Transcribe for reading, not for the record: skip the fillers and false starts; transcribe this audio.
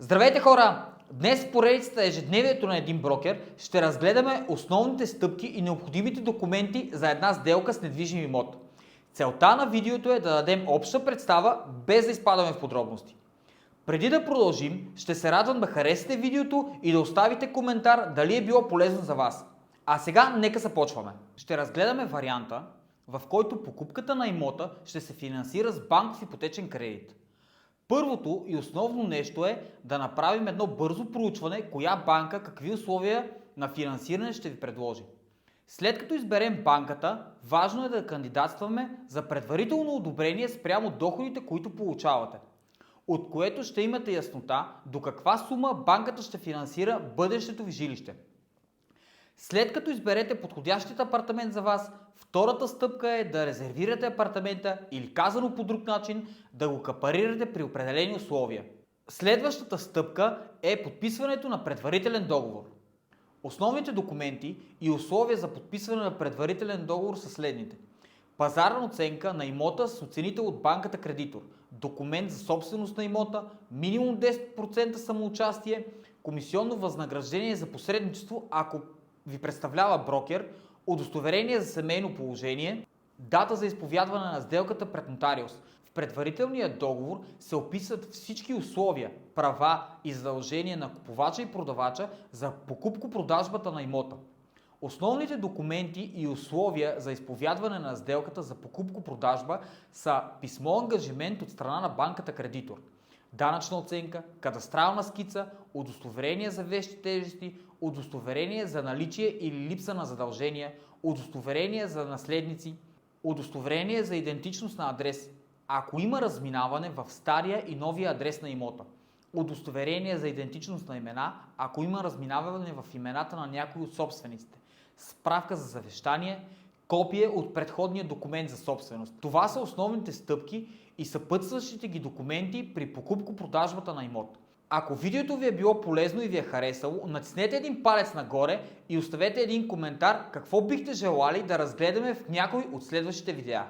Здравейте хора! Днес в поредицата ежедневието на един брокер ще разгледаме основните стъпки и необходимите документи за една сделка с недвижим имот. Целта на видеото е да дадем обща представа, без да изпадаме в подробности. Преди да продължим, ще се радвам да харесате видеото и да оставите коментар дали е било полезно за вас. А сега нека започваме. Ще разгледаме варианта, в който покупката на имота ще се финансира с банков ипотечен кредит. Първото и основно нещо е да направим едно бързо проучване, коя банка, какви условия на финансиране ще ви предложи. След като изберем банката, важно е да кандидатстваме за предварително одобрение спрямо доходите, които получавате, от което ще имате яснота до каква сума банката ще финансира бъдещето ви жилище. След като изберете подходящият апартамент за вас, втората стъпка е да резервирате апартамента или казано по друг начин, да го капарирате при определени условия. Следващата стъпка е подписването на предварителен договор. Основните документи и условия за подписване на предварителен договор са следните: пазарна оценка на имота с оценител от банката кредитор, документ за собственост на имота, минимум 10% самоучастие, комисионно възнаграждение за посредничество, ако ви представлява брокер, удостоверение за семейно положение, дата за изповядване на сделката пред нотариус. В предварителния договор се описват всички условия, права и задължения на купувача и продавача за покупко-продажбата на имота. Основните документи и условия за изповядване на сделката за покупко-продажба са писмо-ангажимент от страна на банката кредитор, данъчна оценка, кадастрална скица, удостоверение за вещи тежести, удостоверение за наличие или липса на задължения, удостоверение за наследници, удостоверение за идентичност на адрес, ако има разминаване в стария и новия адрес на имота, удостоверение за идентичност на имена, ако има разминаване в имената на някои от собствениците, справка за завещание, копие от предходния документ за собственост. Това са основните стъпки и съпътстващите ги документи при покупко-продажбата на имот. Ако видеото ви е било полезно и ви е харесало, натиснете един палец нагоре и оставете един коментар какво бихте желали да разгледаме в някой от следващите видеа.